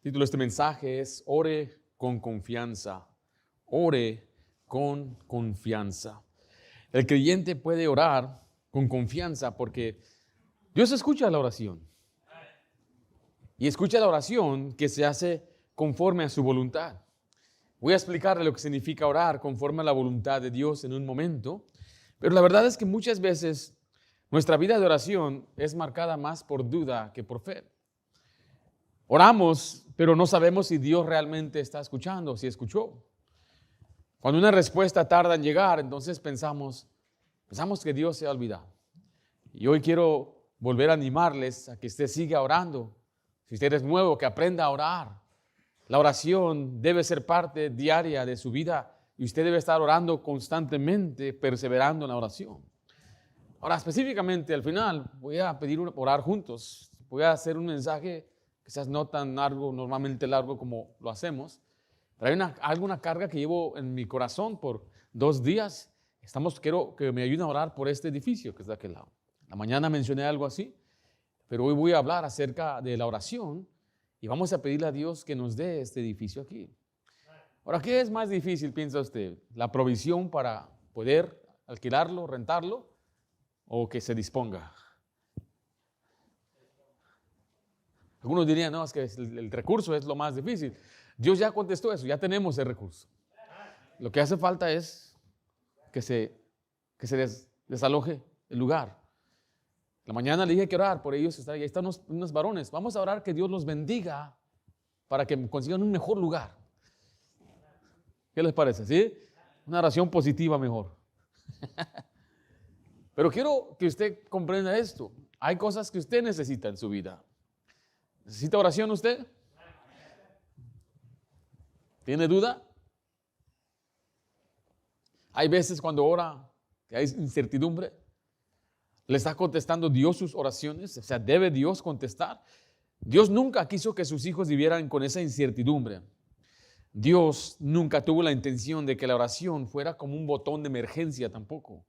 título de este mensaje es Ore con confianza. Ore con confianza. El creyente puede orar con confianza porque Dios escucha la oración. Y escucha la oración que se hace conforme a su voluntad. Voy a explicarle lo que significa orar conforme a la voluntad de Dios en un momento. Pero la verdad es que muchas veces nuestra vida de oración es marcada más por duda que por fe. Oramos, pero no sabemos si Dios realmente está escuchando, si escuchó. Cuando una respuesta tarda en llegar, entonces pensamos que Dios se ha olvidado. Y hoy quiero volver a animarles a que usted siga orando. Si usted es nuevo, que aprenda a orar. La oración debe ser parte diaria de su vida y usted debe estar orando constantemente, perseverando en la oración. Ahora, específicamente al final, voy a pedir orar juntos. Voy a hacer un mensaje quizás no tan largo, normalmente largo como lo hacemos, pero hay alguna carga que llevo en mi corazón por 2 días. Quiero que me ayuden a orar por este edificio que está de aquel lado. La mañana mencioné algo así, pero hoy voy a hablar acerca de la oración y vamos a pedirle a Dios que nos dé este edificio aquí. Ahora, ¿qué es más difícil, piensa usted? ¿La provisión para poder alquilarlo, rentarlo o que se disponga? Algunos dirían, no, es que el recurso es lo más difícil. Dios ya contestó eso, ya tenemos el recurso. Lo que hace falta es que se desaloje el lugar. La mañana le dije que orar por ellos, ahí están unos varones. Vamos a orar que Dios los bendiga para que consigan un mejor lugar. ¿Qué les parece? ¿Sí? Una oración positiva mejor. Pero quiero que usted comprenda esto. Hay cosas que usted necesita en su vida. ¿Necesita oración usted? ¿Tiene duda? Hay veces cuando ora que hay incertidumbre. ¿Le está contestando Dios sus oraciones? O sea, ¿debe Dios contestar? Dios nunca quiso que sus hijos vivieran con esa incertidumbre. Dios nunca tuvo la intención de que la oración fuera como un botón de emergencia tampoco.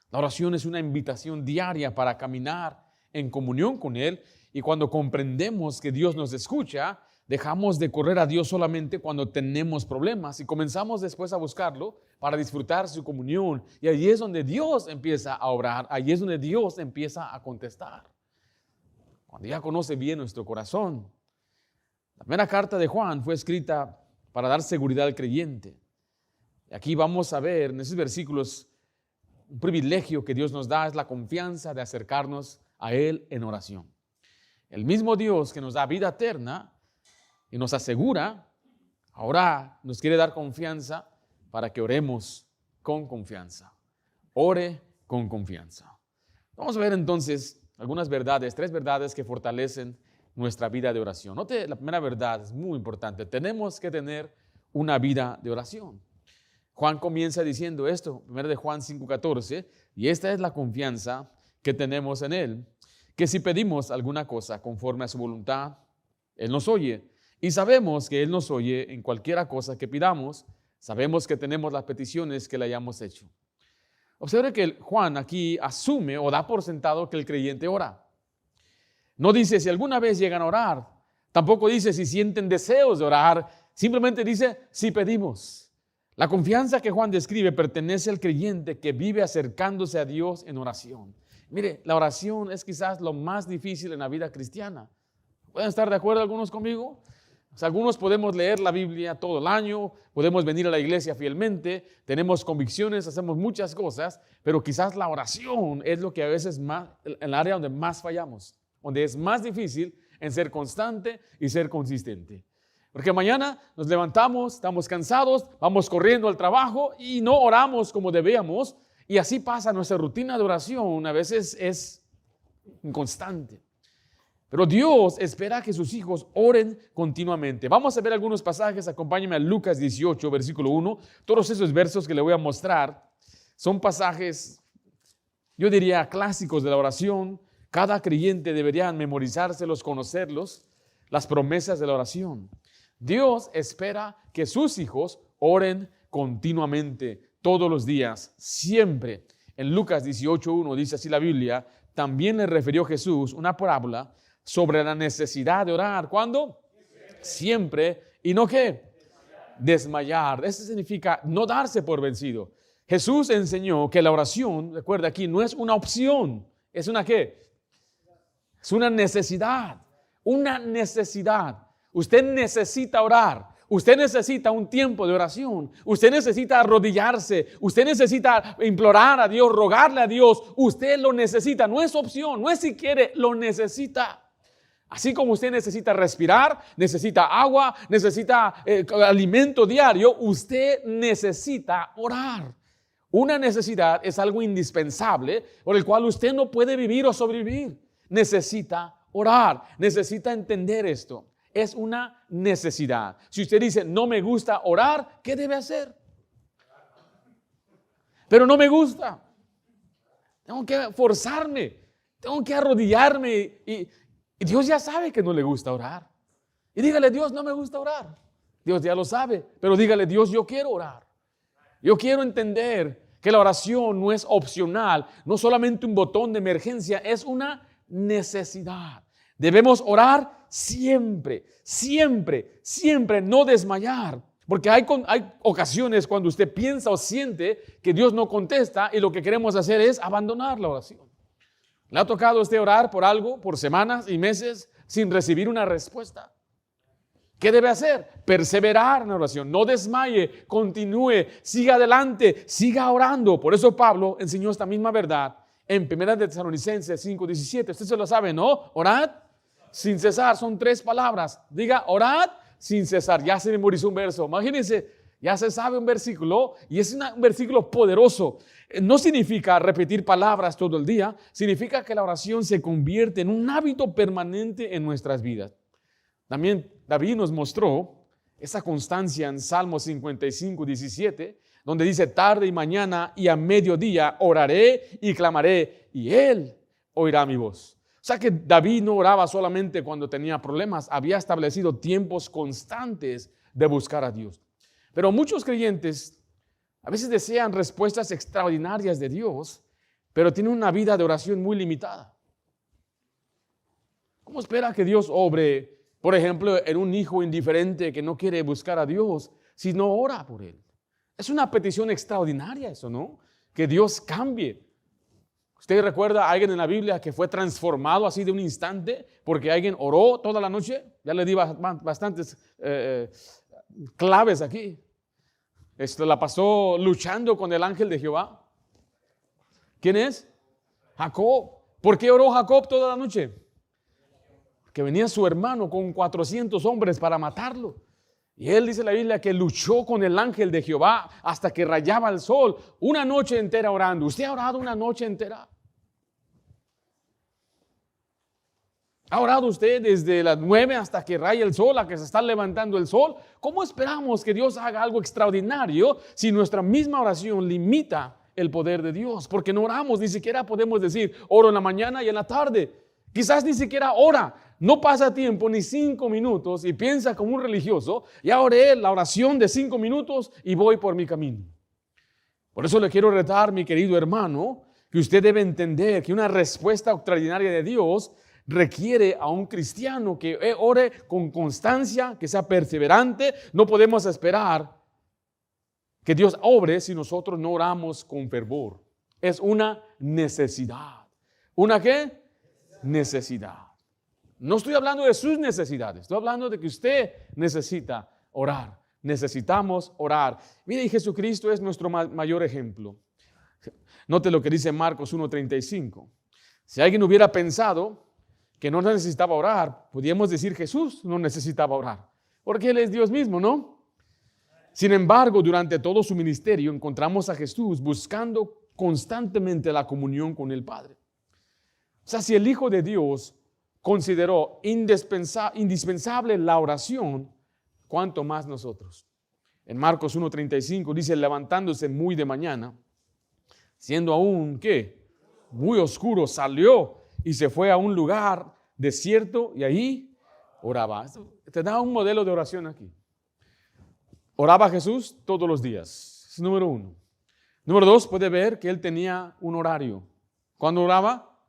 La oración es una invitación diaria para caminar en comunión con Él. Y cuando comprendemos que Dios nos escucha, dejamos de correr a Dios solamente cuando tenemos problemas y comenzamos después a buscarlo para disfrutar su comunión. Y allí es donde Dios empieza a obrar, allí es donde Dios empieza a contestar. Cuando ya conoce bien nuestro corazón. La primera carta de Juan fue escrita para dar seguridad al creyente. Y aquí vamos a ver en esos versículos un privilegio que Dios nos da, es la confianza de acercarnos a Él en oración. El mismo Dios que nos da vida eterna y nos asegura, ahora nos quiere dar confianza para que oremos con confianza. Ore con confianza. Vamos a ver entonces algunas verdades, 3 verdades que fortalecen nuestra vida de oración. Note, la primera verdad es muy importante. Tenemos que tener una vida de oración. Juan comienza diciendo esto, 1 de Juan 5:14, y esta es la confianza que tenemos en Él, que si pedimos alguna cosa conforme a su voluntad, Él nos oye. Y sabemos que Él nos oye en cualquiera cosa que pidamos. Sabemos que tenemos las peticiones que le hayamos hecho. Observe que Juan aquí asume o da por sentado que el creyente ora. No dice si alguna vez llegan a orar. Tampoco dice si sienten deseos de orar. Simplemente dice si pedimos. La confianza que Juan describe pertenece al creyente que vive acercándose a Dios en oración. Mire, la oración es quizás lo más difícil en la vida cristiana. ¿Pueden estar de acuerdo algunos conmigo? O sea, algunos podemos leer la Biblia todo el año, podemos venir a la iglesia fielmente, tenemos convicciones, hacemos muchas cosas, pero quizás la oración es lo que a veces más, en el área donde más fallamos, donde es más difícil en ser constante y ser consistente. Porque mañana nos levantamos, estamos cansados, vamos corriendo al trabajo y no oramos como debíamos. Y así pasa nuestra rutina de oración, a veces es inconstante. Pero Dios espera que sus hijos oren continuamente. Vamos a ver algunos pasajes, acompáñenme a Lucas 18, versículo 1. Todos esos versos que le voy a mostrar son pasajes, yo diría, clásicos de la oración. Cada creyente debería memorizárselos, conocerlos, las promesas de la oración. Dios espera que sus hijos oren continuamente, todos los días, siempre. En Lucas 18:1 dice así la Biblia, también le refirió Jesús una parábola sobre la necesidad de orar. ¿Cuándo? siempre, y no ¿qué? Desmayar. Eso significa no darse por vencido. Jesús enseñó que la oración, recuerda aquí, no es una opción, es una ¿qué? Es una necesidad, una necesidad. Usted necesita orar, usted necesita un tiempo de oración, usted necesita arrodillarse, usted necesita implorar a Dios, rogarle a Dios, usted lo necesita, no es opción, no es si quiere, lo necesita. Así como usted necesita respirar, necesita agua, necesita alimento diario, usted necesita orar. Una necesidad es algo indispensable por el cual usted no puede vivir o sobrevivir. Necesita orar, necesita entender esto. Es una necesidad. Si usted dice, no me gusta orar, ¿qué debe hacer? Pero no me gusta. Tengo que forzarme, tengo que arrodillarme y Dios ya sabe que no le gusta orar. Y dígale, Dios, no me gusta orar. Dios ya lo sabe, pero dígale, Dios, yo quiero orar. Yo quiero entender que la oración no es opcional, no solamente un botón de emergencia, es una necesidad. Debemos orar siempre, siempre, siempre, no desmayar. Porque hay ocasiones cuando usted piensa o siente que Dios no contesta y lo que queremos hacer es abandonar la oración. ¿Le ha tocado a usted orar por algo, por semanas y meses sin recibir una respuesta? ¿Qué debe hacer? Perseverar en la oración, no desmaye, continúe, siga adelante, siga orando. Por eso Pablo enseñó esta misma verdad en 1 Tesalonicenses 5:17. Usted se lo sabe, ¿no? Orad sin cesar, son 3 palabras. Diga, orad sin cesar. Ya se memorizó un verso. Imagínense, ya se sabe un versículo y es un versículo poderoso. No significa repetir palabras todo el día, significa que la oración se convierte en un hábito permanente en nuestras vidas. También David nos mostró esa constancia en Salmo 55:17, donde dice, tarde y mañana y a mediodía oraré y clamaré, y Él oirá mi voz. O sea que David no oraba solamente cuando tenía problemas, había establecido tiempos constantes de buscar a Dios. Pero muchos creyentes a veces desean respuestas extraordinarias de Dios, pero tienen una vida de oración muy limitada. ¿Cómo espera que Dios obre, por ejemplo, en un hijo indiferente que no quiere buscar a Dios si no ora por él? Es una petición extraordinaria eso, ¿no? Que Dios cambie. ¿Usted recuerda a alguien en la Biblia que fue transformado así de un instante porque alguien oró toda la noche? Ya le di bastantes claves aquí. La pasó luchando con el ángel de Jehová. ¿Quién es? Jacob. ¿Por qué oró Jacob toda la noche? Que venía su hermano con 400 hombres para matarlo. Y él dice en la Biblia que luchó con el ángel de Jehová hasta que rayaba el sol. Una noche entera orando. ¿Usted ha orado una noche entera? ¿Ha orado usted desde las 9 hasta que raya el sol, a que se está levantando el sol? ¿Cómo esperamos que Dios haga algo extraordinario si nuestra misma oración limita el poder de Dios? Porque no oramos, ni siquiera podemos decir, oro en la mañana y en la tarde. Quizás ni siquiera ora, no pasa tiempo ni 5 minutos y piensa como un religioso, ya oré la oración de 5 minutos y voy por mi camino. Por eso le quiero retar, mi querido hermano, que usted debe entender que una respuesta extraordinaria de Dios requiere a un cristiano que ore con constancia, que sea perseverante. No podemos esperar que Dios obre si nosotros no oramos con fervor. Es una necesidad. ¿Una qué? Necesidad. No estoy hablando de sus necesidades, estoy hablando de que usted necesita orar. Necesitamos orar. Mire, y Jesucristo es nuestro mayor ejemplo. Note lo que dice Marcos 1:35. Si alguien hubiera pensado que no necesitaba orar, podríamos decir Jesús no necesitaba orar, porque Él es Dios mismo, ¿no? Sin embargo, durante todo su ministerio encontramos a Jesús buscando constantemente la comunión con el Padre. O sea, si el Hijo de Dios consideró indispensable la oración, ¿cuánto más nosotros? En Marcos 1:35 dice, levantándose muy de mañana, siendo aún, ¿qué? Muy oscuro, salió y se fue a un lugar desierto y ahí oraba. Te da un modelo de oración aquí. Oraba Jesús todos los días. Es número 1. Número 2, puede ver que él tenía un horario. ¿Cuándo oraba?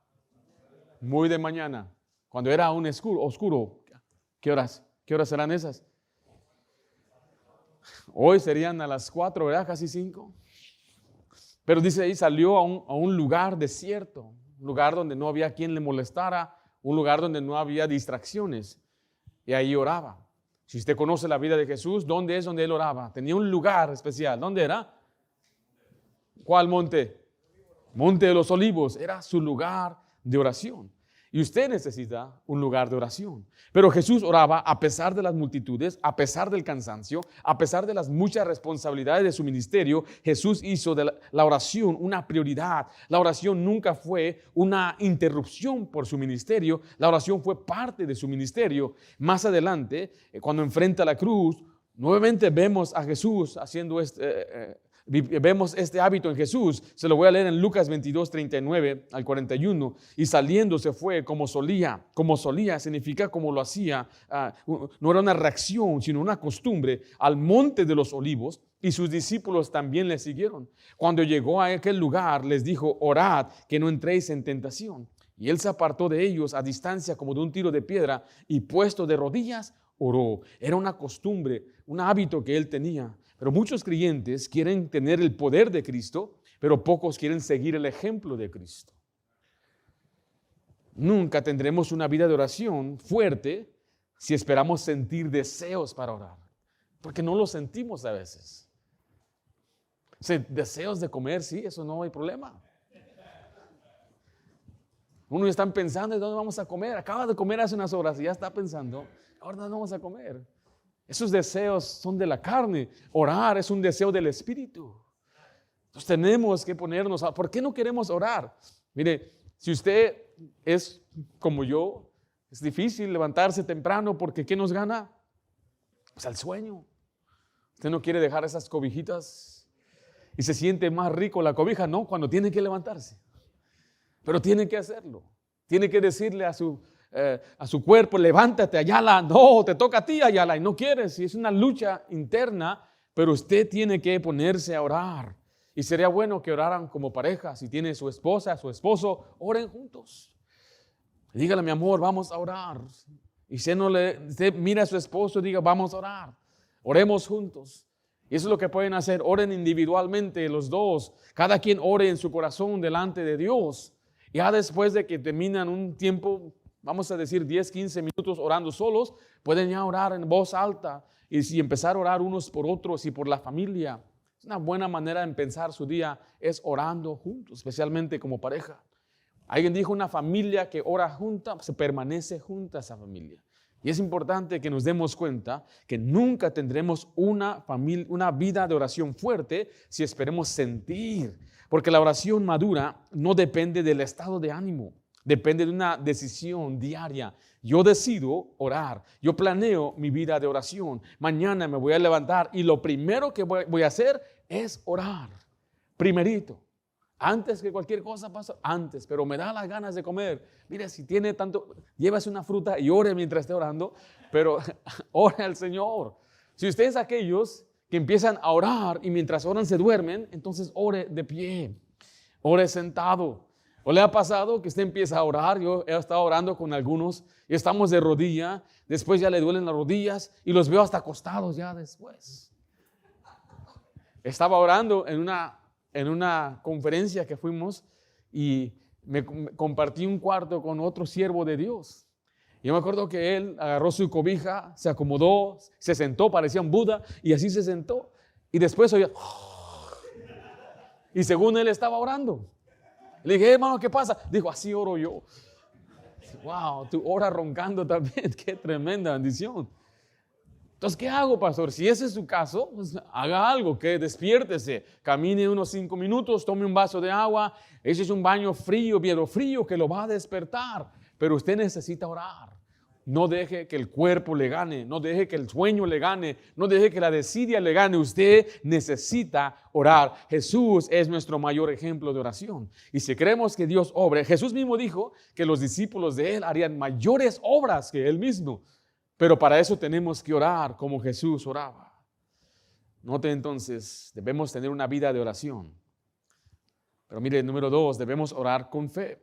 Muy de mañana. Cuando era aún oscuro. ¿Qué horas? ¿Qué horas serán esas? Hoy serían a las 4, ¿verdad? Casi 5. Pero dice ahí, salió a un lugar desierto, un lugar donde no había quien le molestara, un lugar donde no había distracciones. Y ahí oraba. Si usted conoce la vida de Jesús, ¿dónde es donde Él oraba? Tenía un lugar especial. ¿Dónde era? ¿Cuál monte? Monte de los Olivos. Era su lugar de oración. Y usted necesita un lugar de oración. Pero Jesús oraba a pesar de las multitudes, a pesar del cansancio, a pesar de las muchas responsabilidades de su ministerio. Jesús hizo de la oración una prioridad. La oración nunca fue una interrupción por su ministerio. La oración fue parte de su ministerio. Más adelante, cuando enfrenta la cruz, nuevamente vemos a Jesús haciendo vemos este hábito en Jesús. Se lo voy a leer en Lucas 22, 39 al 41. Y saliendo se fue como solía. Como solía significa como lo hacía. No era una reacción, sino una costumbre, al monte de los Olivos. Y sus discípulos también le siguieron. Cuando llegó a aquel lugar, les dijo: orad, que no entréis en tentación. Y él se apartó de ellos a distancia como de un tiro de piedra, y puesto de rodillas, oró. Era una costumbre, un hábito que él tenía. Pero muchos creyentes quieren tener el poder de Cristo, pero pocos quieren seguir el ejemplo de Cristo. Nunca tendremos una vida de oración fuerte si esperamos sentir deseos para orar, porque no lo sentimos a veces. Deseos de comer, sí, eso no hay problema. Uno está pensando en dónde vamos a comer. Acaba de comer hace unas horas y ya está pensando, ahora dónde vamos a comer. Esos deseos son de la carne. Orar es un deseo del Espíritu. Entonces tenemos que ponernos ¿por qué no queremos orar? Mire, si usted es como yo, es difícil levantarse temprano porque ¿qué nos gana? Pues el sueño. Usted no quiere dejar esas cobijitas y se siente más rico la cobija, no, cuando tiene que levantarse. Pero tiene que hacerlo. Tiene que decirle a su cuerpo: levántate, Ayala. No, te toca a ti, Ayala, y no quieres. Y es una lucha interna, pero usted tiene que ponerse a orar. Y sería bueno que oraran como pareja. Si tiene su esposa, su esposo, oren juntos. Dígale: mi amor, vamos a orar. Y usted mira a su esposo y diga: vamos a orar. Oremos juntos. Y eso es lo que pueden hacer. Oren individualmente los dos. Cada quien ore en su corazón delante de Dios. Ya después de que terminan un tiempo, vamos a decir 10, 15 minutos orando solos, pueden ya orar en voz alta y empezar a orar unos por otros y por la familia. Es una buena manera de empezar su día, es orando juntos, especialmente como pareja. Alguien dijo: una familia que ora junta, se permanece junta esa familia. Y es importante que nos demos cuenta que nunca tendremos una vida de oración fuerte si esperemos sentir. Porque la oración madura no depende del estado de ánimo, depende de una decisión diaria. Yo decido orar, yo planeo mi vida de oración. Mañana me voy a levantar y lo primero que voy a hacer es orar. Primerito, antes que cualquier cosa pase, antes, pero me da las ganas de comer. Mire, si tiene tanto, llévase una fruta y ore mientras esté orando, pero ore al Señor. Si usted es aquellos que empiezan a orar y mientras oran se duermen, entonces ore de pie, ore sentado. ¿O le ha pasado que usted empieza a orar? Yo he estado orando con algunos y estamos de rodilla, después ya le duelen las rodillas y los veo hasta acostados ya después. Estaba orando en una conferencia que fuimos y me compartí un cuarto con otro siervo de Dios. Yo me acuerdo que él agarró su cobija, se acomodó, se sentó, parecía un Buda, y así se sentó. Y después oía, y según él estaba orando. Le dije: hermano, ¿qué pasa? Dijo: así oro yo. Wow, tú oras roncando también, qué tremenda bendición. Entonces, ¿qué hago, pastor? Si ese es su caso, pues haga algo, que despiértese, camine unos 5 minutos, tome un vaso de agua, ese es un baño frío, bien frío, que lo va a despertar. Pero usted necesita orar. No deje que el cuerpo le gane, no deje que el sueño le gane, no deje que la desidia le gane. Usted necesita orar. Jesús es nuestro mayor ejemplo de oración. Y si creemos que Dios obre, Jesús mismo dijo que los discípulos de Él harían mayores obras que Él mismo. Pero para eso tenemos que orar como Jesús oraba. Note entonces, debemos tener una vida de oración. Pero mire, número 2, debemos orar con fe.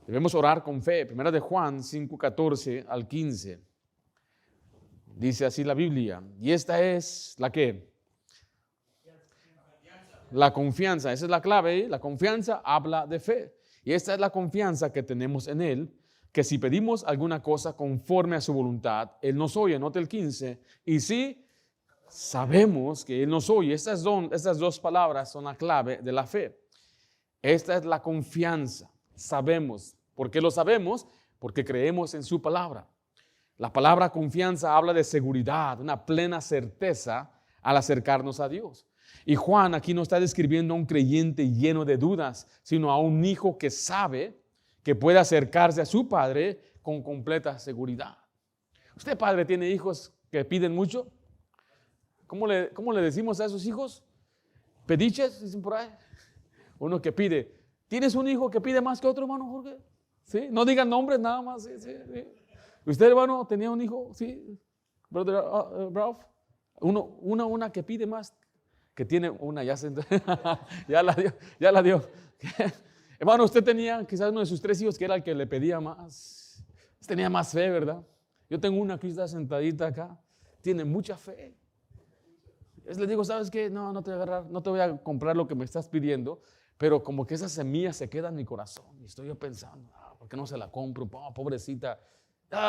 Debemos orar con fe. Primera de Juan 5:14 al 15. Dice así la Biblia. Y esta es la que. La confianza. Esa es la clave. La confianza habla de fe. Y esta es la confianza que tenemos en Él. Que si pedimos alguna cosa conforme a su voluntad, Él nos oye. Note el 15. Y si sabemos que Él nos oye. Estas dos palabras son la clave de la fe. Esta es la confianza. Sabemos. ¿Por qué lo sabemos? Porque creemos en su palabra. La palabra confianza habla de seguridad, una plena certeza al acercarnos a Dios. Y Juan aquí no está describiendo a un creyente lleno de dudas, sino a un hijo que sabe que puede acercarse a su padre con completa seguridad. ¿Usted, padre, tiene hijos que piden mucho? ¿Cómo le decimos a esos hijos? ¿Pediches? Dicen por ahí. Uno que pide. ¿Tienes un hijo que pide más que otro, hermano Jorge? ¿Sí? No digan nombres nada más. Sí. ¿Usted, hermano, tenía un hijo? ¿Sí? Brother Ralph. Una que pide más. Que tiene una, ya la dio. Hermano, usted tenía quizás uno de sus 3 hijos que era el que le pedía más. Tenía más fe, ¿verdad? Yo tengo una que está sentadita acá. Tiene mucha fe. Le digo, ¿sabes qué? No te voy a agarrar, no te voy a comprar lo que me estás pidiendo, pero como que esa semilla se queda en mi corazón. Y estoy yo pensando, ¿por qué no se la compro? Pobrecita.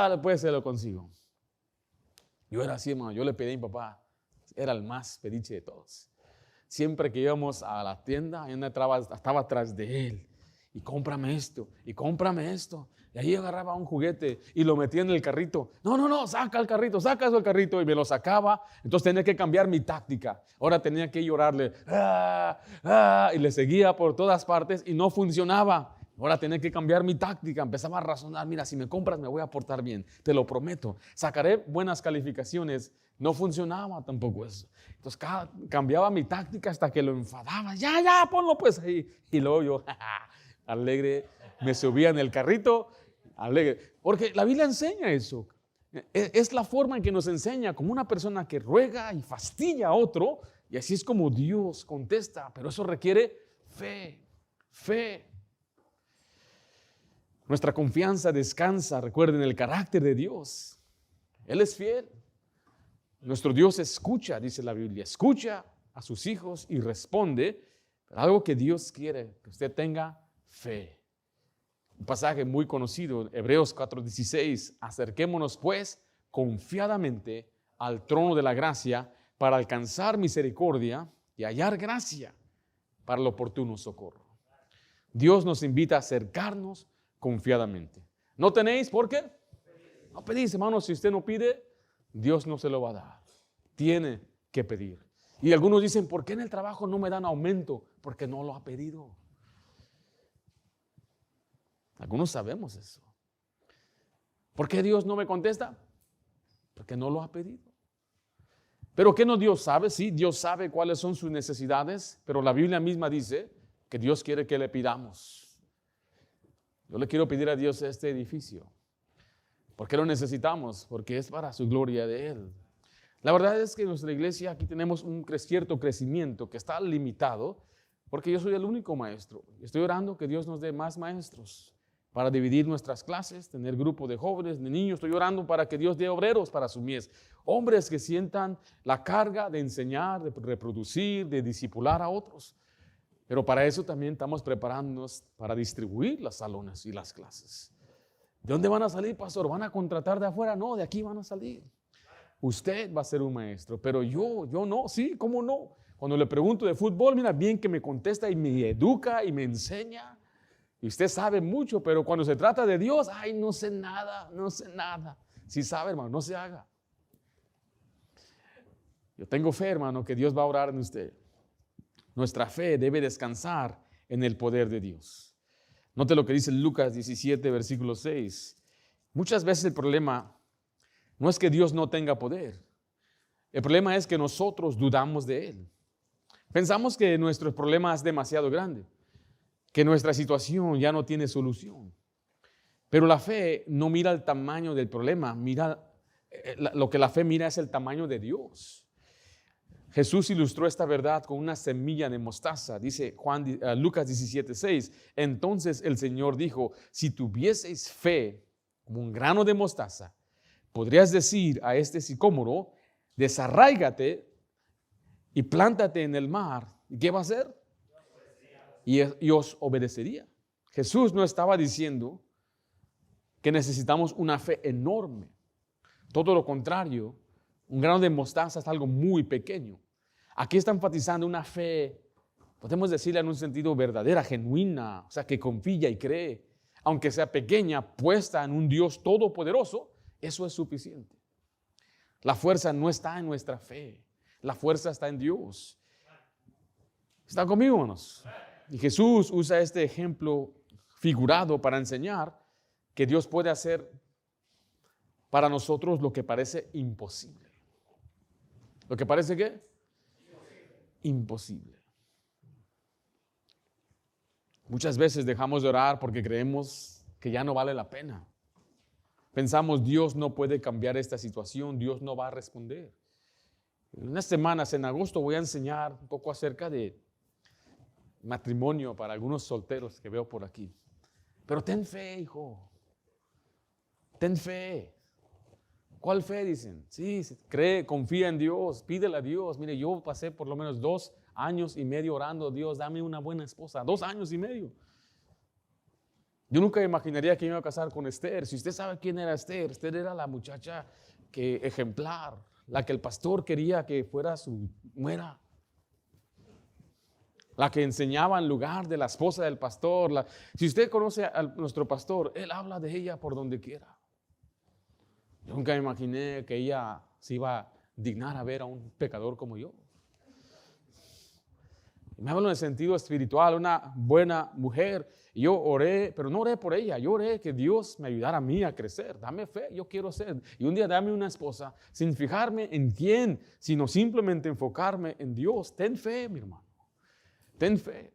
Después se lo consigo. Yo era así, hermano. Yo le pedí a mi papá. Era el más pediche de todos. Siempre que íbamos a la tienda, yo estaba atrás de él. Y cómprame esto, y cómprame esto. Y ahí agarraba un juguete y lo metía en el carrito. No, saca el carrito, saca eso del carrito. Y me lo sacaba. Entonces tenía que cambiar mi táctica. Ahora tenía que llorarle. Y le seguía por todas partes y no funcionaba. Ahora tenía que cambiar mi táctica. Empezaba a razonar. Mira, si me compras me voy a portar bien. Te lo prometo. Sacaré buenas calificaciones. No funcionaba tampoco eso. Entonces cambiaba mi táctica hasta que lo enfadaba. Ya, ponlo pues ahí. Y luego yo, alegre, me subía en el carrito, alegre. Porque la Biblia enseña eso. Es la forma en que nos enseña, como una persona que ruega y fastidia a otro, y así es como Dios contesta. Pero eso requiere fe. Nuestra confianza descansa, recuerden, el carácter de Dios. Él es fiel. Nuestro Dios escucha, dice la Biblia, escucha a sus hijos y responde. Pero algo que Dios quiere, que usted tenga fe. Un pasaje muy conocido, Hebreos 4:16, acerquémonos pues confiadamente al trono de la gracia para alcanzar misericordia y hallar gracia para el oportuno socorro. Dios nos invita a acercarnos confiadamente. ¿No tenéis? ¿Por qué? No pedís, hermano. Si usted no pide, Dios no se lo va a dar. Tiene que pedir. Y algunos dicen, ¿por qué en el trabajo no me dan aumento? Porque no lo ha pedido. Algunos sabemos eso. ¿Por qué Dios no me contesta? Porque no lo ha pedido. ¿Pero qué no Dios sabe? Sí, Dios sabe cuáles son sus necesidades, pero la Biblia misma dice que Dios quiere que le pidamos. Yo le quiero pedir a Dios este edificio. ¿Por qué lo necesitamos? Porque es para su gloria de Él. La verdad es que en nuestra iglesia aquí tenemos un cierto crecimiento que está limitado porque yo soy el único maestro. Estoy orando que Dios nos dé más maestros para dividir nuestras clases, tener grupo de jóvenes, de niños. Estoy orando para que Dios dé obreros para su mies. Hombres que sientan la carga de enseñar, de reproducir, de discipular a otros. Pero para eso también estamos preparándonos para distribuir los salones y las clases. ¿De dónde van a salir, pastor? ¿Van a contratar de afuera? No, de aquí van a salir. Usted va a ser un maestro, pero yo no. Sí, ¿cómo no? Cuando le pregunto de fútbol, mira, bien que me contesta y me educa y me enseña. Y usted sabe mucho, pero cuando se trata de Dios, ay, no sé nada. Si sabe, hermano, no se haga. Yo tengo fe, hermano, que Dios va a orar en usted. Nuestra fe debe descansar en el poder de Dios. Note lo que dice Lucas 17, versículo 6. Muchas veces el problema no es que Dios no tenga poder. El problema es que nosotros dudamos de Él. Pensamos que nuestro problema es demasiado grande, que nuestra situación ya no tiene solución. Pero la fe no mira el tamaño del problema, lo que la fe mira es el tamaño de Dios. Jesús ilustró esta verdad con una semilla de mostaza. Dice Lucas 17:6. Entonces el Señor dijo, si tuvieseis fe como un grano de mostaza, podrías decir a este sicómoro, desarráigate y plántate en el mar. ¿Y qué va a hacer? Y os obedecería. Jesús no estaba diciendo que necesitamos una fe enorme. Todo lo contrario, un grano de mostaza es algo muy pequeño. Aquí está enfatizando una fe, podemos decirla en un sentido verdadera, genuina, o sea, que confía y cree. Aunque sea pequeña, puesta en un Dios todopoderoso, eso es suficiente. La fuerza no está en nuestra fe, la fuerza está en Dios. ¿Están conmigo, hermanos? Y Jesús usa este ejemplo figurado para enseñar que Dios puede hacer para nosotros lo que parece imposible. ¿Lo que parece qué? Imposible. Muchas veces dejamos de orar porque creemos que ya no vale la pena. Pensamos, Dios no puede cambiar esta situación, Dios no va a responder. En unas semanas, en agosto, voy a enseñar un poco acerca de matrimonio para algunos solteros que veo por aquí. Pero ten fe, hijo. Ten fe. ¿Cuál fe? Dicen. Sí, cree, confía en Dios, pídele a Dios. Mire, yo pasé por lo menos 2 años y medio orando, Dios, dame una buena esposa. 2 años y medio. Yo nunca imaginaría que me iba a casar con Esther. Si usted sabe quién era Esther, Esther era la muchacha ejemplar, la que el pastor quería que fuera su nuera. La que enseñaba en lugar de la esposa del pastor. Si usted conoce a nuestro pastor, él habla de ella por donde quiera. Yo nunca me imaginé que ella se iba a dignar a ver a un pecador como yo. Me hablo en el sentido espiritual, una buena mujer. Y yo oré, pero no oré por ella, yo oré que Dios me ayudara a mí a crecer. Dame fe, yo quiero ser. Y un día dame una esposa sin fijarme en quién, sino simplemente enfocarme en Dios. Ten fe, mi hermano. Ten fe.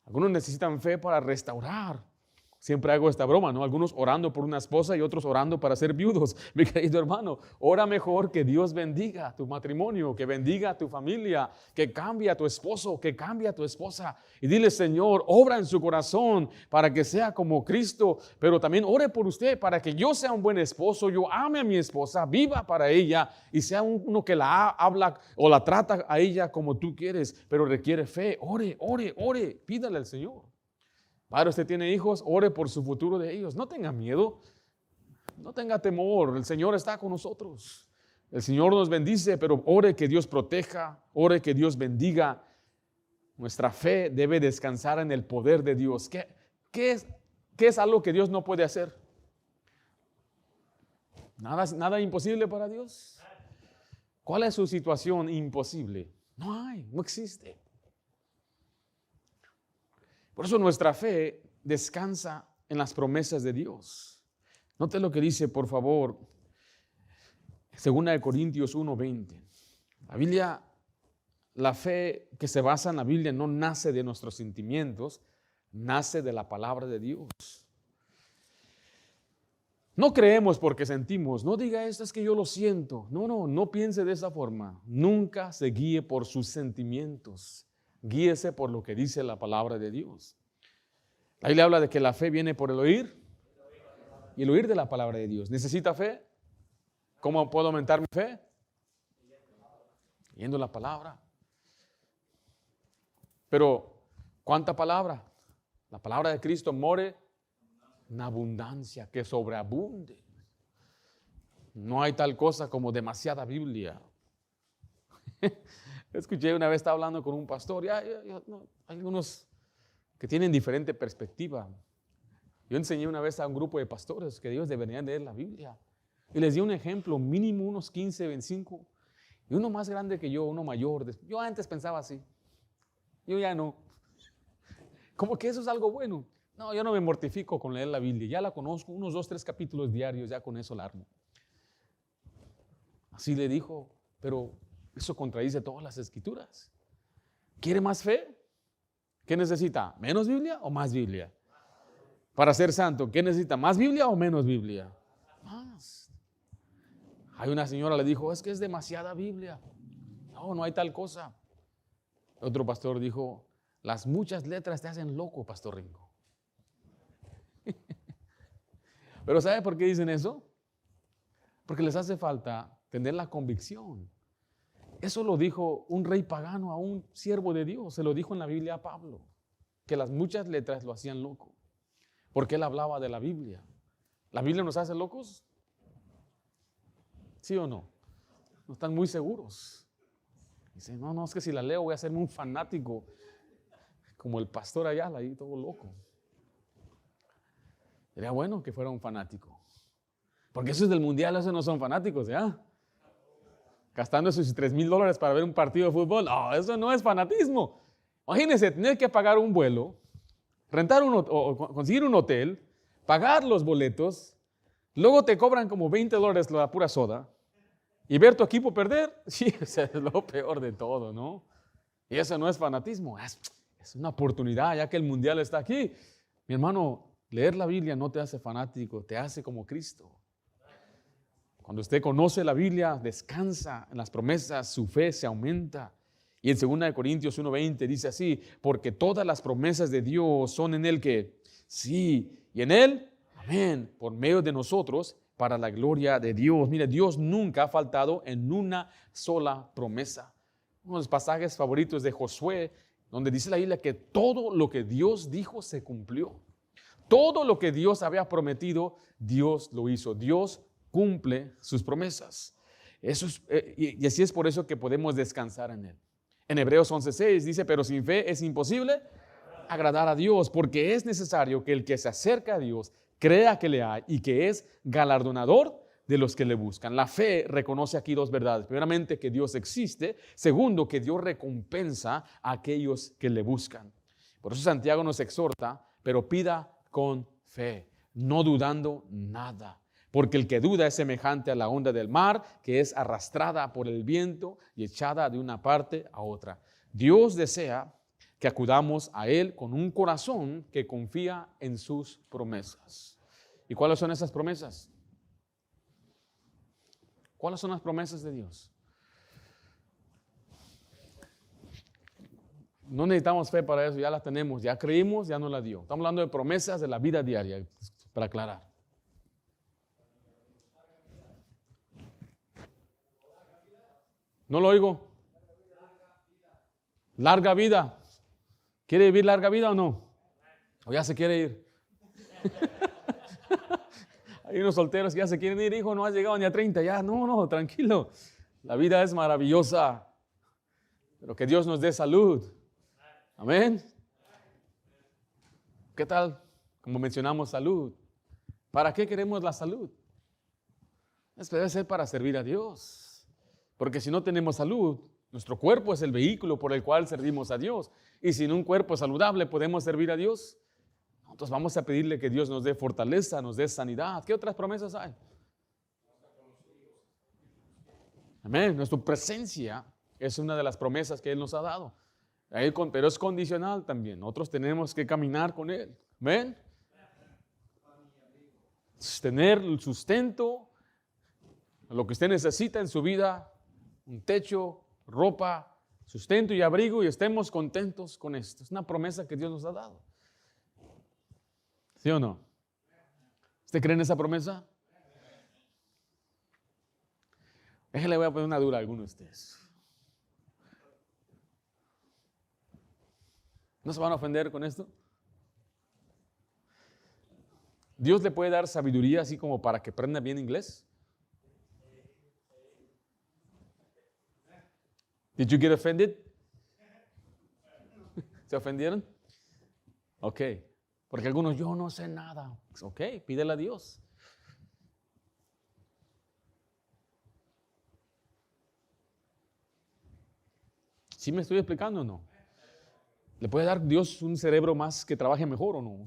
Algunos necesitan fe para restaurar. Siempre hago esta broma, ¿no? Algunos orando por una esposa y otros orando para ser viudos. Mi querido hermano, ora mejor que Dios bendiga tu matrimonio, que bendiga a tu familia, que cambie a tu esposo, que cambie a tu esposa. Y dile, Señor, obra en su corazón para que sea como Cristo, pero también ore por usted para que yo sea un buen esposo, yo ame a mi esposa, viva para ella y sea uno que la habla o la trata a ella como tú quieres, pero requiere fe. Ore, ore, ore, pídale al Señor. Padre, usted tiene hijos, ore por su futuro de ellos. No tenga miedo, no tenga temor. El Señor está con nosotros. El Señor nos bendice, pero ore que Dios proteja, ore que Dios bendiga. Nuestra fe debe descansar en el poder de Dios. ¿Qué es algo que Dios no puede hacer? Nada imposible para Dios. ¿Cuál es su situación imposible? No hay, no existe. Por eso nuestra fe descansa en las promesas de Dios. Note lo que dice, por favor, 2 Corintios 1:20. La fe que se basa en la Biblia no nace de nuestros sentimientos, nace de la palabra de Dios. No creemos porque sentimos. No diga esto, es que yo lo siento. No piense de esa forma. Nunca se guíe por sus sentimientos. Guíese por lo que dice la palabra de Dios. Ahí le habla de que la fe viene por el oír y el oír de la palabra de Dios. ¿Necesita fe? ¿Cómo puedo aumentar mi fe? Leyendo la palabra. Pero, ¿cuánta palabra? La palabra de Cristo more en abundancia, que sobreabunde. No hay tal cosa como demasiada Biblia. Escuché una vez, estaba hablando con un pastor, hay algunos que tienen diferente perspectiva. Yo enseñé una vez a un grupo de pastores que ellos deberían leer la Biblia. Y les di un ejemplo, mínimo unos 15, 25. Y uno más grande que yo, uno mayor. Yo antes pensaba así. Yo ya no. Como que eso es algo bueno. No, yo no me mortifico con leer la Biblia. Ya la conozco, unos 2, 3 capítulos diarios, ya con eso la armo. Así le dijo, pero eso contradice todas las escrituras. ¿Quiere más fe? ¿Qué necesita? ¿Menos Biblia o más Biblia? Para ser santo, ¿qué necesita? ¿Más Biblia o menos Biblia? Más. Hay una señora le dijo, es que es demasiada Biblia. no hay tal cosa. Otro pastor dijo, las muchas letras te hacen loco, Pastor Ringo. Pero ¿sabe por qué dicen eso? Porque les hace falta tener la convicción. Eso lo dijo un rey pagano a un siervo de Dios. Se lo dijo en la Biblia a Pablo, que las muchas letras lo hacían loco. Porque él hablaba de la Biblia. ¿La Biblia nos hace locos? ¿Sí o no? No están muy seguros. Dicen, no, es que si la leo voy a hacerme un fanático como el pastor Ayala, ahí todo loco. Sería bueno que fuera un fanático. Porque esos del mundial, esos no son fanáticos, ¿ya? Gastando sus $3,000 para ver un partido de fútbol. No, eso no es fanatismo. Imagínense, tener que pagar un vuelo, rentar o conseguir un hotel, pagar los boletos, luego te cobran como $20 la pura soda y ver tu equipo perder. Sí, es lo peor de todo, ¿no? Y eso no es fanatismo, es una oportunidad, ya que el mundial está aquí. Mi hermano, leer la Biblia no te hace fanático, te hace como Cristo. Cuando usted conoce la Biblia, descansa en las promesas, su fe se aumenta. Y en 2 Corintios 1:20 dice así, porque todas las promesas de Dios son en Él que sí, y en Él, amén, por medio de nosotros, para la gloria de Dios. Mire, Dios nunca ha faltado en una sola promesa. Uno de los pasajes favoritos de Josué, donde dice la Biblia que todo lo que Dios dijo se cumplió. Todo lo que Dios había prometido, Dios lo hizo. Dios cumple sus promesas. Y así es por eso que podemos descansar en Él. En Hebreos 11:6 dice, pero sin fe es imposible agradar a Dios, porque es necesario que el que se acerca a Dios crea que le hay y que es galardonador de los que le buscan. La fe reconoce aquí dos verdades. Primeramente, que Dios existe. Segundo, que Dios recompensa a aquellos que le buscan. Por eso Santiago nos exhorta, pero pida con fe, no dudando nada. Porque el que duda es semejante a la onda del mar, que es arrastrada por el viento y echada de una parte a otra. Dios desea que acudamos a Él con un corazón que confía en sus promesas. ¿Y cuáles son esas promesas? ¿Cuáles son las promesas de Dios? No necesitamos fe para eso, ya las tenemos, ya creímos, ya nos las dio. Estamos hablando de promesas de la vida diaria, para aclarar. No lo oigo. Larga vida. ¿Quiere vivir larga vida o no? ¿O ya se quiere ir? Hay unos solteros que ya se quieren ir, hijo, no has llegado ni a 30, ya, no, tranquilo. La vida es maravillosa, pero que Dios nos dé salud. Amén. ¿Qué tal? Como mencionamos, salud. ¿Para qué queremos la salud? Esto debe ser para servir a Dios. Porque si no tenemos salud, nuestro cuerpo es el vehículo por el cual servimos a Dios. Y sin un cuerpo saludable podemos servir a Dios. Entonces vamos a pedirle que Dios nos dé fortaleza, nos dé sanidad. ¿Qué otras promesas hay? Amén. Nuestra presencia es una de las promesas que Él nos ha dado. Pero es condicional también. Nosotros tenemos que caminar con Él. Amén. Tener el sustento, lo que usted necesita en su vida, un techo, ropa, sustento y abrigo, y estemos contentos con esto. Es una promesa que Dios nos ha dado. ¿Sí o no? ¿Usted cree en esa promesa? Déjale, voy a poner una dura a alguno de ustedes. ¿No se van a ofender con esto? ¿Dios le puede dar sabiduría así como para que aprenda bien inglés? Did you get offended? ¿Se ofendieron? Ok. Porque algunos, yo no sé nada. Ok, pídele a Dios. ¿Sí me estoy explicando o no? ¿Le puede dar Dios un cerebro más que trabaje mejor o no?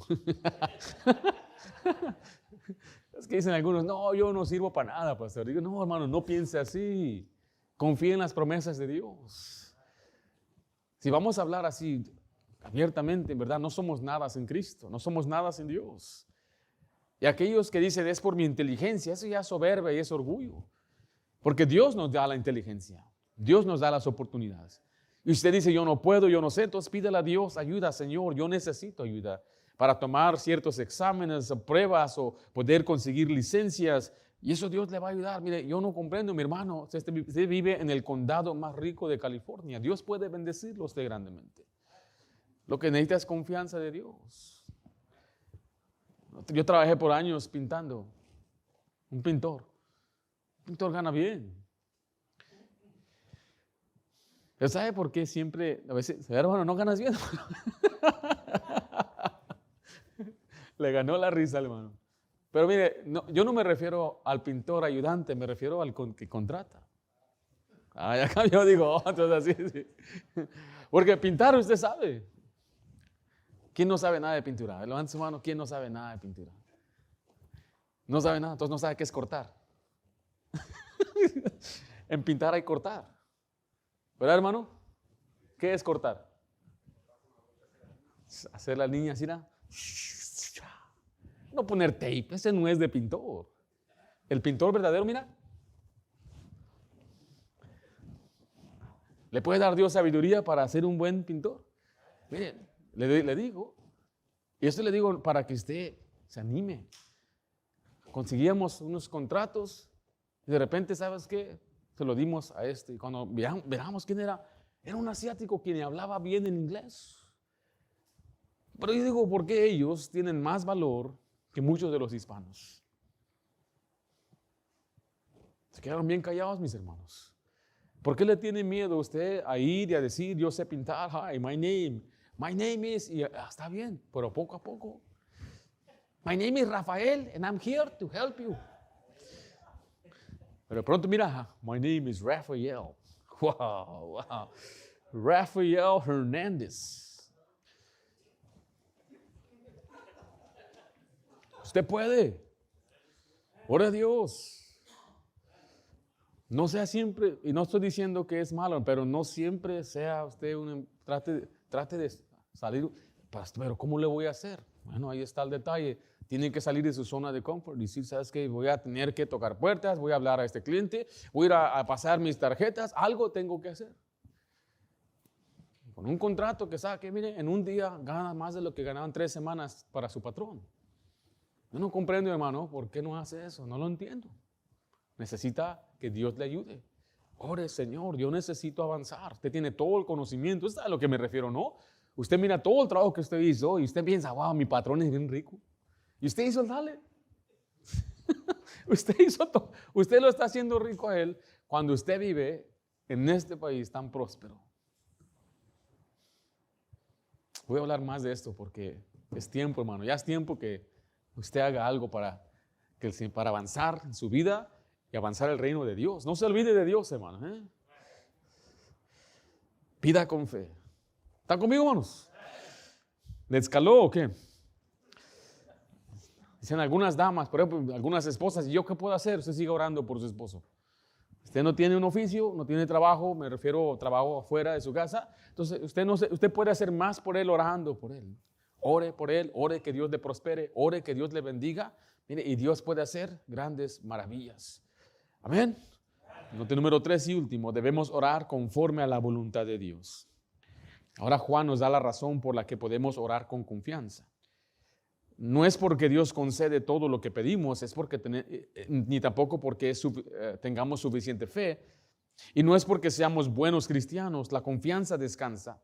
Es que dicen algunos, no, yo no sirvo para nada, pastor. Digo, no, hermano, no piense así. Confía en las promesas de Dios. Si vamos a hablar así abiertamente, en verdad, no somos nada sin Cristo, no somos nada sin Dios. Y aquellos que dicen, es por mi inteligencia, eso ya es soberbia y es orgullo. Porque Dios nos da la inteligencia. Dios nos da las oportunidades. Y usted dice, yo no puedo, yo no sé, entonces pídele a Dios ayuda, Señor, yo necesito ayuda para tomar ciertos exámenes o pruebas o poder conseguir licencias. Y eso Dios le va a ayudar. Mire, yo no comprendo, mi hermano, usted vive en el condado más rico de California. Dios puede bendecirlo a usted grandemente. Lo que necesita es confianza de Dios. Yo trabajé por años pintando. Un pintor gana bien. ¿Pero sabe por qué siempre, a veces, hermano, no ganas bien? Le ganó la risa, hermano. Pero mire, yo no me refiero al pintor ayudante, me refiero al que contrata. Ya cambió, digo, entonces así, sí. Porque pintar usted sabe. ¿Quién no sabe nada de pintura? Levante su mano, ¿quién no sabe nada de pintura? No sabe nada, entonces no sabe qué es cortar. En pintar hay cortar. ¿Verdad, hermano? ¿Qué es cortar? Hacer la línea así, ¿no? No poner tape, ese no es de pintor. El pintor verdadero, mira. ¿Le puede dar Dios sabiduría para ser un buen pintor? Mire, le digo, y esto le digo para que usted se anime. Conseguíamos unos contratos y de repente, ¿sabes qué? Se lo dimos a este. Y cuando veamos quién era un asiático quien hablaba bien en inglés. Pero yo digo, ¿por qué ellos tienen más valor que muchos de los hispanos? Se quedaron bien callados, mis hermanos. ¿Por qué le tiene miedo usted a ir y a decir, yo sé pintar, hi, my name is, y está bien, pero poco a poco. My name is Rafael and I'm here to help you. Pero pronto mira, my name is Rafael. Wow. Rafael Hernández. Usted puede. Ora a Dios. No sea siempre, y no estoy diciendo que es malo, pero no siempre sea usted trate de salir, pero ¿cómo le voy a hacer? Bueno, ahí está el detalle. Tiene que salir de su zona de confort y decir, ¿sabes qué? Voy a tener que tocar puertas, voy a hablar a este cliente, voy a ir a pasar mis tarjetas, algo tengo que hacer. Con un contrato que sabe que, mire, en un día gana más de lo que ganaban 3 semanas para su patrón. Yo no comprendo, hermano, ¿por qué no hace eso? No lo entiendo. Necesita que Dios le ayude. Ore, Señor, yo necesito avanzar. Usted tiene todo el conocimiento. ¿Usted sabe a lo que me refiero, no? Usted mira todo el trabajo que usted hizo y usted piensa, wow, mi patrón es bien rico. Y usted hizo el dale. Usted hizo todo. Usted lo está haciendo rico a él cuando usted vive en este país tan próspero. Voy a hablar más de esto porque es tiempo, hermano. Ya es tiempo que usted haga algo para avanzar en su vida y avanzar el reino de Dios. No se olvide de Dios, hermano. Pida con fe. ¿Están conmigo, hermanos? ¿Le escaló o qué? Dicen algunas damas, por ejemplo, algunas esposas, ¿y yo qué puedo hacer? Usted sigue orando por su esposo. Usted no tiene un oficio, no tiene trabajo, me refiero a trabajo afuera de su casa. Entonces, usted puede hacer más por él orando por él. Ore por él, ore que Dios le prospere, ore que Dios le bendiga. Mire, y Dios puede hacer grandes maravillas. Amén. Note número 3 y último, debemos orar conforme a la voluntad de Dios. Ahora Juan nos da la razón por la que podemos orar con confianza. No es porque Dios concede todo lo que pedimos, es porque ni tampoco porque tengamos suficiente fe, y no es porque seamos buenos cristianos. La confianza descansa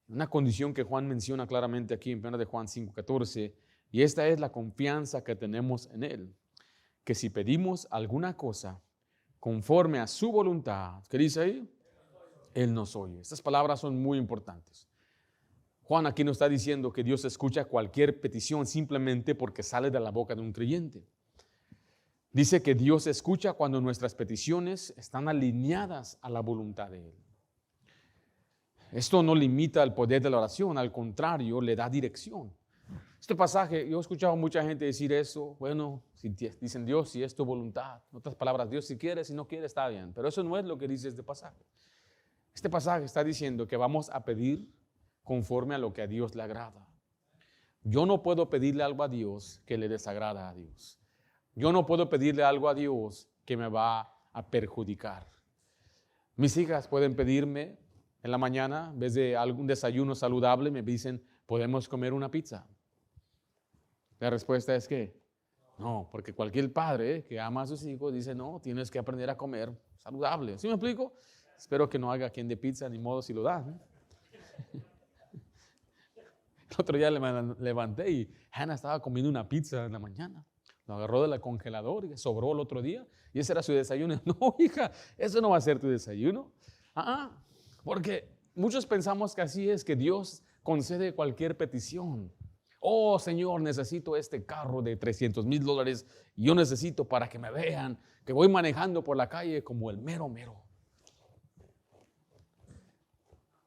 en una condición que Juan menciona claramente aquí en 1 de Juan 5:14, y esta es la confianza que tenemos en Él, que si pedimos alguna cosa conforme a su voluntad, ¿qué dice ahí? Él nos oye. Estas palabras son muy importantes. Juan aquí nos está diciendo que Dios escucha cualquier petición simplemente porque sale de la boca de un creyente. Dice que Dios escucha cuando nuestras peticiones están alineadas a la voluntad de Él. Esto no limita el poder de la oración, al contrario, le da dirección. Este pasaje, yo he escuchado a mucha gente decir eso, bueno, dicen Dios, si es tu voluntad. En otras palabras, Dios si quiere, si no quiere, está bien. Pero eso no es lo que dice este pasaje. Este pasaje está diciendo que vamos a pedir conforme a lo que a Dios le agrada. Yo no puedo pedirle algo a Dios que le desagrada a Dios. Yo no puedo pedirle algo a Dios que me va a perjudicar. Mis hijas pueden pedirme en la mañana, en vez de algún desayuno saludable, me dicen, ¿podemos comer una pizza? La respuesta es que no, porque cualquier padre que ama a sus hijos dice, no, tienes que aprender a comer saludable. ¿Sí me explico? Espero que no haga quien de pizza, ni modo si lo da. El otro día me levanté y Hannah estaba comiendo una pizza en la mañana. Lo agarró del congelador y sobró el otro día. Y ese era su desayuno. No, hija, eso no va a ser tu desayuno. Porque muchos pensamos que así es, que Dios concede cualquier petición. Oh, Señor, necesito este carro de $300,000 y yo necesito para que me vean que voy manejando por la calle como el mero mero.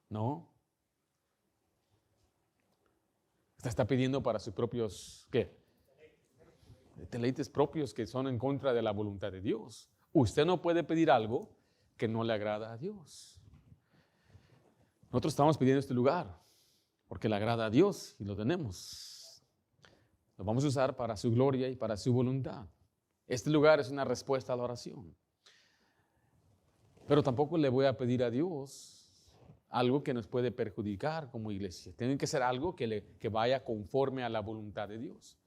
No. Usted está pidiendo para sus propios, ¿qué? Deleites propios que son en contra de la voluntad de Dios. Usted no puede pedir algo que no le agrada a Dios. Nosotros estamos pidiendo este lugar porque le agrada a Dios y lo tenemos. Lo vamos a usar para su gloria y para su voluntad. Este lugar es una respuesta a la oración. Pero tampoco le voy a pedir a Dios algo que nos puede perjudicar como iglesia. Tiene que ser algo que vaya conforme a la voluntad de Dios.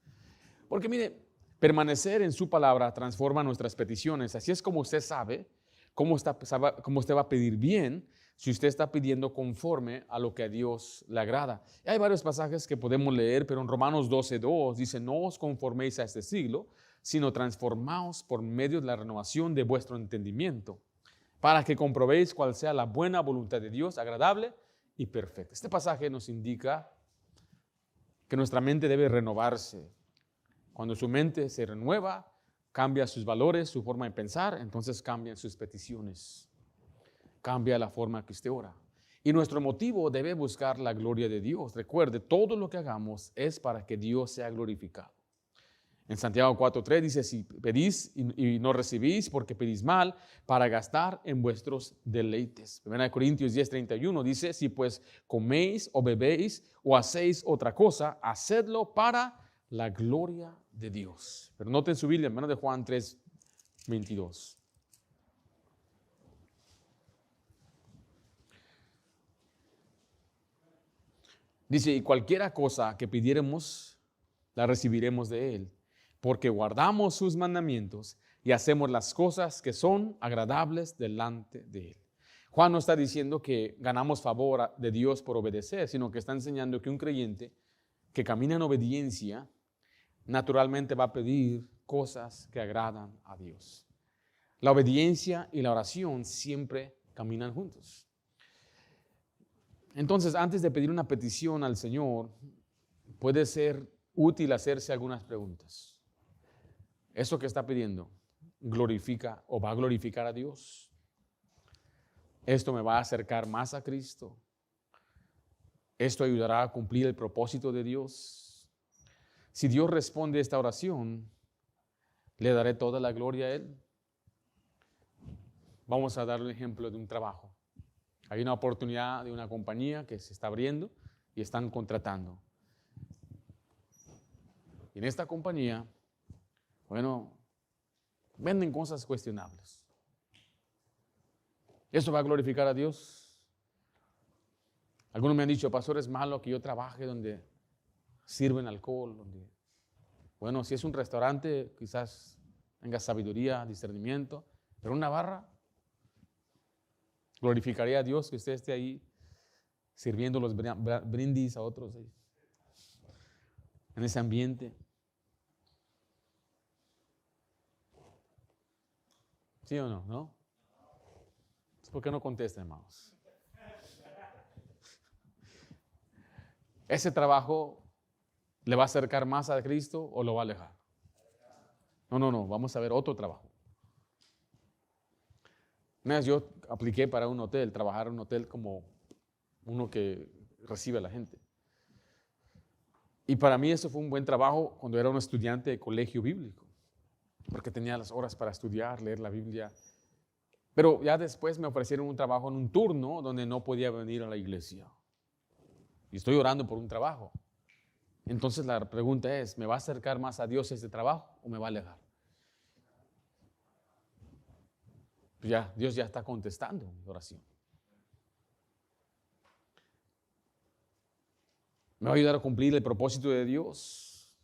Porque mire, permanecer en su palabra transforma nuestras peticiones. Así es como usted sabe cómo usted va a pedir bien si usted está pidiendo conforme a lo que a Dios le agrada. Y hay varios pasajes que podemos leer, pero en Romanos 12:2 dice, no os conforméis a este siglo, sino transformaos por medio de la renovación de vuestro entendimiento, para que comprobéis cuál sea la buena voluntad de Dios, agradable y perfecta. Este pasaje nos indica que nuestra mente debe renovarse. Cuando su mente se renueva, cambia sus valores, su forma de pensar, entonces cambian sus peticiones. Cambia la forma que usted ora. Y nuestro motivo debe buscar la gloria de Dios. Recuerde, todo lo que hagamos es para que Dios sea glorificado. En Santiago 4:3 dice, si pedís y no recibís porque pedís mal, para gastar en vuestros deleites. 1 Corintios 10:31 dice, si pues coméis o bebéis o hacéis otra cosa, hacedlo para la gloria de Dios. Pero noten su Biblia, en 1 Juan 3:22. Dice, y cualquiera cosa que pidiéremos, la recibiremos de Él, porque guardamos sus mandamientos y hacemos las cosas que son agradables delante de Él. Juan no está diciendo que ganamos favor de Dios por obedecer, sino que está enseñando que un creyente que camina en obediencia, naturalmente va a pedir cosas que agradan a Dios. La obediencia y la oración siempre caminan juntos. Entonces, antes de pedir una petición al Señor, puede ser útil hacerse algunas preguntas. ¿Eso que está pidiendo glorifica o va a glorificar a Dios? ¿Esto me va a acercar más a Cristo? ¿Esto ayudará a cumplir el propósito de Dios? Si Dios responde a esta oración, ¿le daré toda la gloria a Él? Vamos a dar un ejemplo de un trabajo. Hay una oportunidad de una compañía que se está abriendo y están contratando. Y en esta compañía, venden cosas cuestionables. ¿Eso va a glorificar a Dios? Algunos me han dicho, pastor, es malo que yo trabaje donde sirven alcohol. Si es un restaurante, quizás tenga sabiduría, discernimiento, pero una barra, glorificaría a Dios que usted esté ahí sirviendo los brindis a otros ahí, en ese ambiente. ¿Sí o no? ¿No? ¿Por qué no contesta, hermanos? ¿Ese trabajo le va a acercar más a Cristo o lo va a alejar? No, vamos a ver otro trabajo. Una vez yo apliqué para un hotel, trabajar en un hotel como uno que recibe a la gente. Y para mí eso fue un buen trabajo cuando era un estudiante de colegio bíblico, porque tenía las horas para estudiar, leer la Biblia. Pero ya después me ofrecieron un trabajo en un turno donde no podía venir a la iglesia. Y estoy orando por un trabajo. Entonces la pregunta es, ¿me va a acercar más a Dios este trabajo o me va a alejar? Pues ya, Dios ya está contestando mi oración. Me va a ayudar a cumplir el propósito de Dios.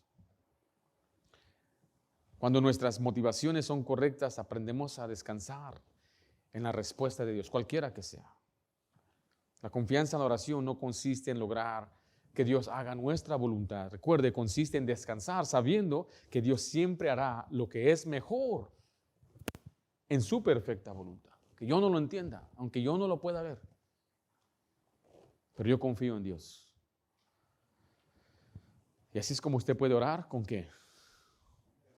Cuando nuestras motivaciones son correctas, aprendemos a descansar en la respuesta de Dios, cualquiera que sea. La confianza en la oración no consiste en lograr que Dios haga nuestra voluntad. Recuerde, consiste en descansar sabiendo que Dios siempre hará lo que es mejor en su perfecta voluntad. Que yo no lo entienda, aunque yo no lo pueda ver. Pero yo confío en Dios. Y así es como usted puede orar, ¿con qué?